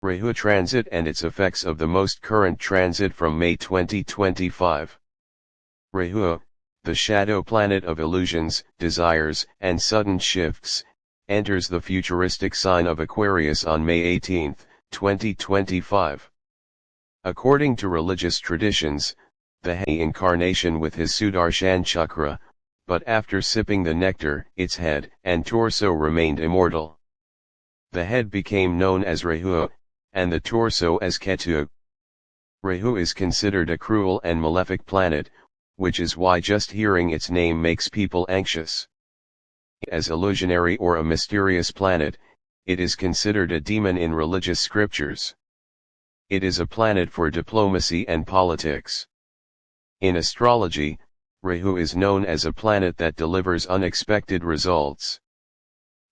Rahu transit and its effects of the most current transit from May 2025. Rahu, the shadow planet of illusions, desires, and sudden shifts, enters the futuristic sign of Aquarius on May 18, 2025. According to religious traditions, the He incarnation with his Sudarshan chakra, but after sipping the nectar, its head and torso remained immortal. The head became known as Rahu, and the torso as Ketu. Rahu is considered a cruel and malefic planet, which is why just hearing its name makes people anxious. As illusionary or a mysterious planet, it is considered a demon in religious scriptures. It is a planet for diplomacy and politics. In astrology, Rahu is known as a planet that delivers unexpected results.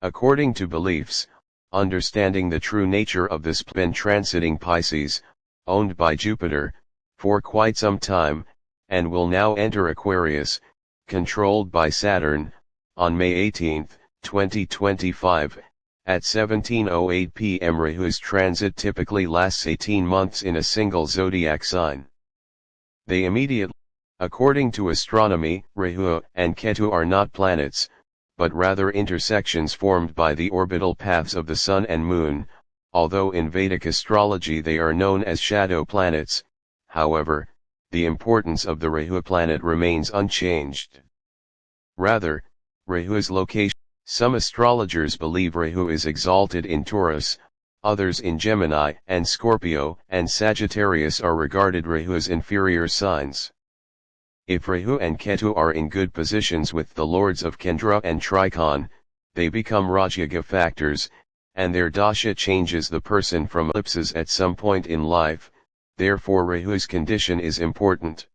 According to beliefs, understanding the true nature of this planet transiting Pisces, owned by Jupiter, for quite some time, and will now enter Aquarius, controlled by Saturn, on May 18, 2025, at 17:08 p.m. Rahu's transit typically lasts 18 months in a single zodiac sign. They immediately, according to astronomy, Rahu and Ketu are not planets, but rather intersections formed by the orbital paths of the Sun and Moon, although in Vedic astrology they are known as shadow planets. However, the importance of the Rahu planet remains unchanged. Rather, Rahu's location. Some astrologers believe Rahu is exalted in Taurus, others in Gemini and Scorpio, and Sagittarius are regarded Rahu's inferior signs. If Rahu and Ketu are in good positions with the lords of Kendra and Trikon, they become Rajyoga factors, and their dasha changes the person from ellipses at some point in life, therefore Rahu's condition is important.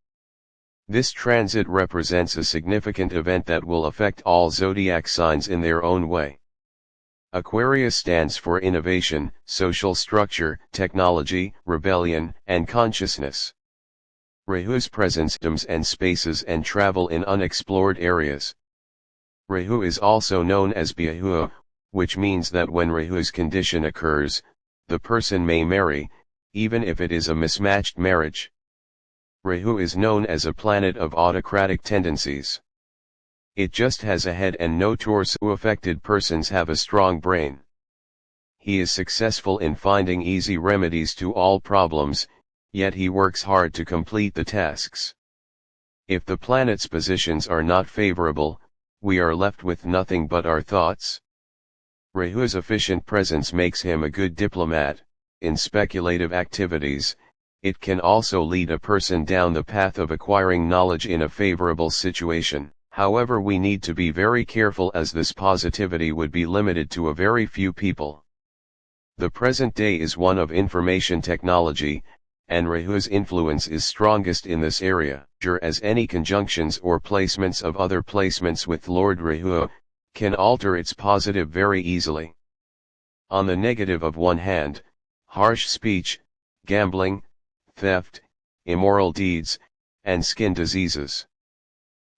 This transit represents a significant event that will affect all zodiac signs in their own way. Aquarius stands for innovation, social structure, technology, rebellion, and consciousness. Rahu's presence and spaces and travel in unexplored areas. Rahu is also known as Biahu, which means that when Rahu's condition occurs, the person may marry, even if it is a mismatched marriage. Rahu is known as a planet of autocratic tendencies. It just has a head and no torso. Affected persons have a strong brain. He is successful in finding easy remedies to all problems, yet he works hard to complete the tasks. If the planet's positions are not favorable, we are left with nothing but our thoughts. Rahu's efficient presence makes him a good diplomat. In speculative activities, it can also lead a person down the path of acquiring knowledge in a favorable situation. However, we need to be very careful as this positivity would be limited to a very few people. The present day is one of information technology, and Rahu's influence is strongest in this area. As any conjunctions or placements of other placements with Lord Rahu can alter its positive very easily. On the negative of one hand, harsh speech, gambling, theft, immoral deeds, and skin diseases.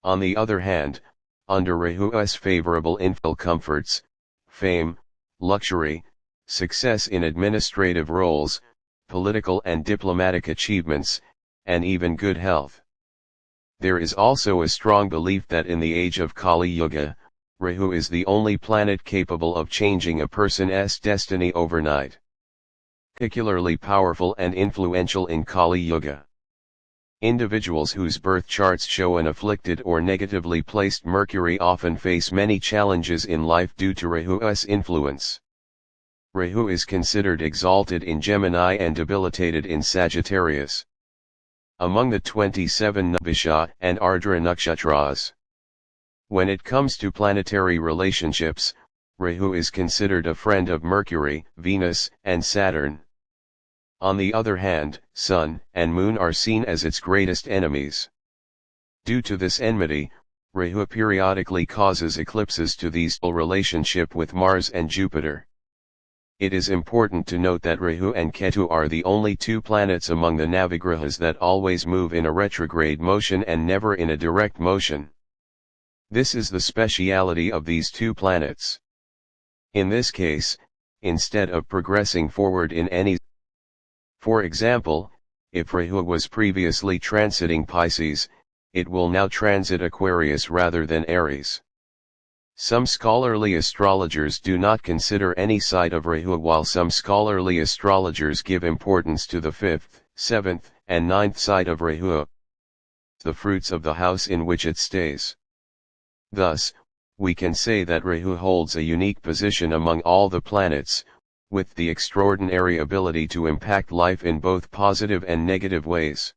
On the other hand, under Rahu's favorable influence, comforts, fame, luxury, success in administrative roles, political and diplomatic achievements, and even good health. There is also a strong belief that in the age of Kali Yuga, Rahu is the only planet capable of changing a person's destiny overnight. Particularly powerful and influential in Kali Yuga. Individuals whose birth charts show an afflicted or negatively placed Mercury often face many challenges in life due to Rahu's influence. Rahu is considered exalted in Gemini and debilitated in Sagittarius. Among the 27 Nabisha and Ardra nakshatras. When it comes to planetary relationships, Rahu is considered a friend of Mercury, Venus, and Saturn. On the other hand, Sun and Moon are seen as its greatest enemies. Due to this enmity, Rahu periodically causes eclipses to these relationship with Mars and Jupiter. It is important to note that Rahu and Ketu are the only two planets among the Navigrahas that always move in a retrograde motion and never in a direct motion. This is the speciality of these two planets. In this case, instead of progressing forward in any For example, if Rahu was previously transiting Pisces, it will now transit Aquarius rather than Aries. Some scholarly astrologers do not consider any site of Rahu, while some scholarly astrologers give importance to the 5th, 7th, and 9th site of Rahu, the fruits of the house in which it stays. Thus, we can say that Rahu holds a unique position among all the planets, with the extraordinary ability to impact life in both positive and negative ways.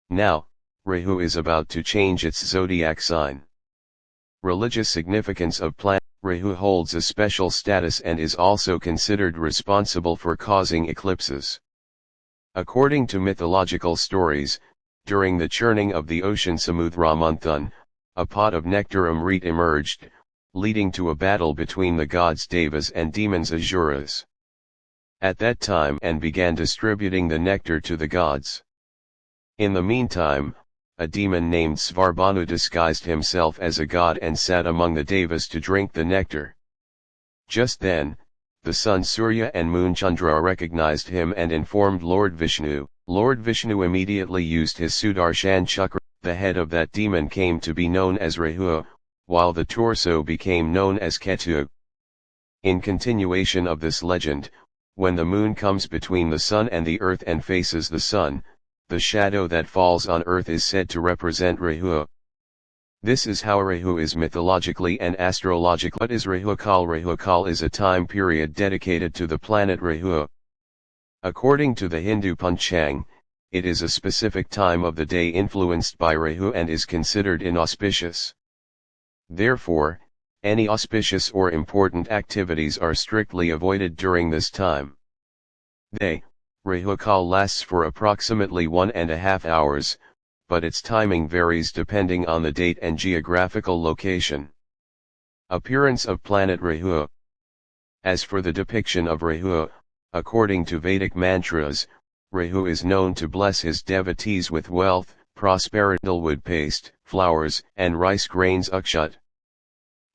Now, Rahu is about to change its zodiac sign. Religious significance of planet Rahu holds a special status and is also considered responsible for causing eclipses. According to mythological stories, during the churning of the ocean Samudramanthan, a pot of nectar Amrit emerged, leading to a battle between the gods Devas and demons Asuras. At that time and began distributing the nectar to the gods. In the meantime, a demon named Svarbhanu disguised himself as a god and sat among the Devas to drink the nectar. Just then, the sun Surya and moon Chandra recognized him and informed Lord Vishnu. Lord Vishnu immediately used his Sudarshan chakra. The head of that demon came to be known as Rahu, while the torso became known as Ketu. In continuation of this legend, when the moon comes between the sun and the earth and faces the sun, the shadow that falls on earth is said to represent Rahu. This is how Rahu is mythologically and astrologically. What is Rahu Kal? Rahu Kal is a time period dedicated to the planet Rahu. According to the Hindu Panchang, it is a specific time of the day influenced by Rahu and is considered inauspicious. Therefore, any auspicious or important activities are strictly avoided during this time. Rahu Kal lasts for approximately 1.5 hours, but its timing varies depending on the date and geographical location. Appearance of planet Rahu. As for the depiction of Rahu, according to Vedic mantras, Rahu is known to bless his devotees with wealth, prosperity, wood paste, flowers, and rice grains akshat.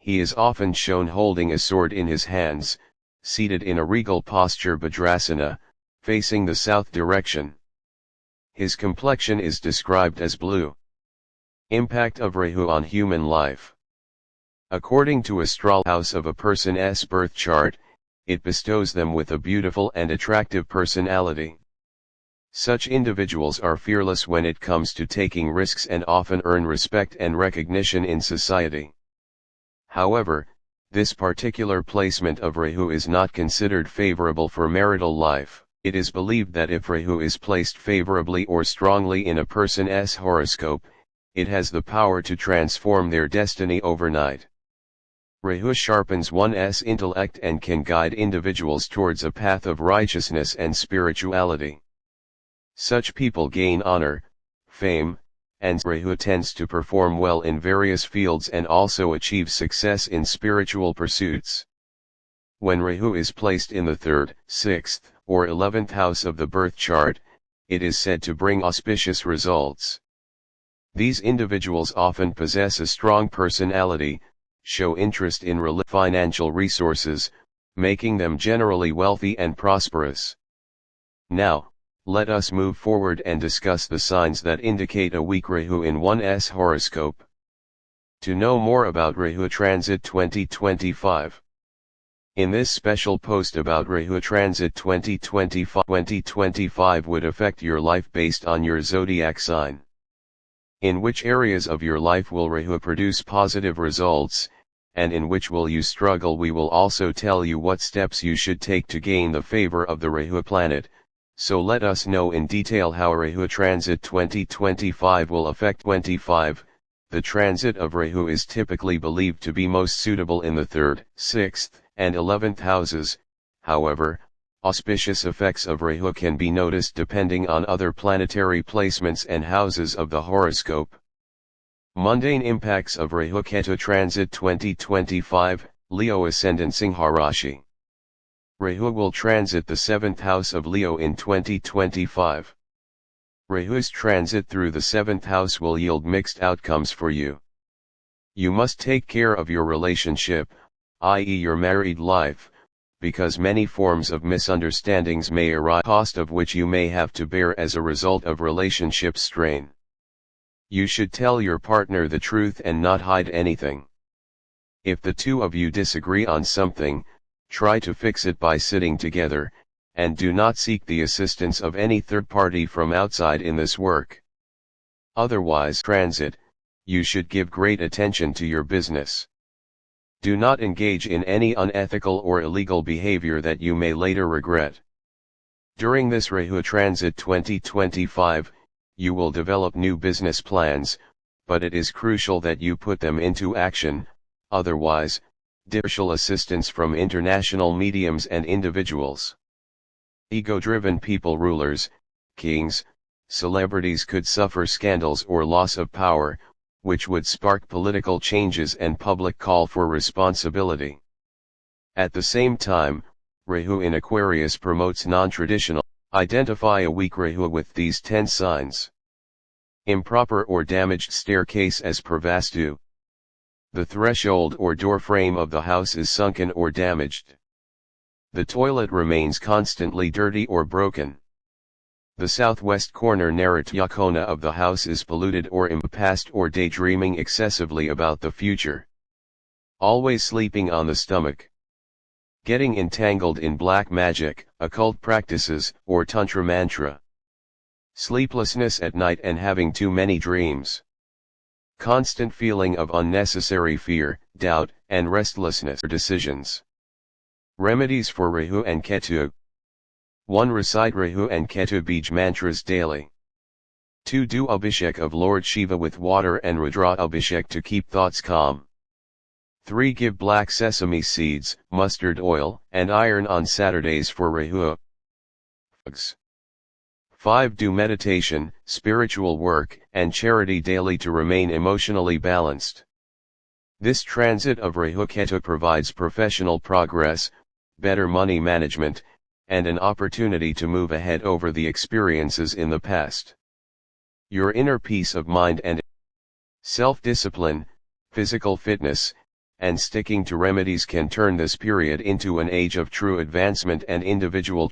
He is often shown holding a sword in his hands, seated in a regal posture Bhadrasana, facing the south direction. His complexion is described as blue. Impact of Rahu on human life. According to astrology house of a person's birth chart, it bestows them with a beautiful and attractive personality. Such individuals are fearless when it comes to taking risks and often earn respect and recognition in society. However, this particular placement of Rahu is not considered favorable for marital life. It is believed that if Rahu is placed favorably or strongly in a person's horoscope, it has the power to transform their destiny overnight. Rahu sharpens one's intellect and can guide individuals towards a path of righteousness and spirituality. Such people gain honor, fame, and Rahu tends to perform well in various fields and also achieve success in spiritual pursuits. When Rahu is placed in the 3rd, 6th, or 11th house of the birth chart, it is said to bring auspicious results. These individuals often possess a strong personality, show interest in financial resources, making them generally wealthy and prosperous. Now, let us move forward and discuss the signs that indicate a weak Rahu in one's horoscope. To know more about Rahu Transit 2025. In this special post about Rahu Transit 2025 would affect your life based on your zodiac sign. In which areas of your life will Rahu produce positive results, and in which will you struggle? We will also tell you what steps you should take to gain the favor of the Rahu planet. So let us know in detail how Rahu Transit 2025 will affect 25. The transit of Rahu is typically believed to be most suitable in the 3rd, 6th, and 11th houses. However, auspicious effects of Rahu can be noticed depending on other planetary placements and houses of the horoscope. Mundane impacts of Rahu Ketu Transit 2025, Leo Ascendant Singha Rashi. Rahu will transit the 7th house of Leo in 2025. Rahu's transit through the 7th house will yield mixed outcomes for you. You must take care of your relationship, i.e. your married life, because many forms of misunderstandings may arise, cost of which you may have to bear as a result of relationship strain. You should tell your partner the truth and not hide anything. If the two of you disagree on something, try to fix it by sitting together, and do not seek the assistance of any third party from outside in this work. Otherwise, transit, you should give great attention to your business. Do not engage in any unethical or illegal behavior that you may later regret. During this Rahu transit 2025, you will develop new business plans, but it is crucial that you put them into action, otherwise, differential assistance from international mediums and individuals. Ego-driven people, rulers, kings, celebrities could suffer scandals or loss of power, which would spark political changes and public call for responsibility. At the same time, Rahu in Aquarius promotes non-traditional. Identify a weak Rahu with these 10 signs. Improper or damaged staircase as per Vastu. The threshold or door frame of the house is sunken or damaged. The toilet remains constantly dirty or broken. The southwest corner Naratyakona of the house is polluted or in the past or daydreaming excessively about the future. Always sleeping on the stomach. Getting entangled in black magic, occult practices, or tantra mantra. Sleeplessness at night and having too many dreams. Constant feeling of unnecessary fear, doubt, and restlessness for decisions. Remedies for Rahu and Ketu. 1. Recite Rahu and Ketu Bij mantras daily. 2. Do Abhishek of Lord Shiva with water and Rudra Abhishek to keep thoughts calm. 3. Give black sesame seeds, mustard oil, and iron on Saturdays for Rahu. 5. Do meditation, spiritual work, and charity daily to remain emotionally balanced. This transit of Rahu Ketu provides professional progress, better money management, and an opportunity to move ahead over the experiences in the past. Your inner peace of mind and self-discipline, physical fitness, and sticking to remedies can turn this period into an age of true advancement and individual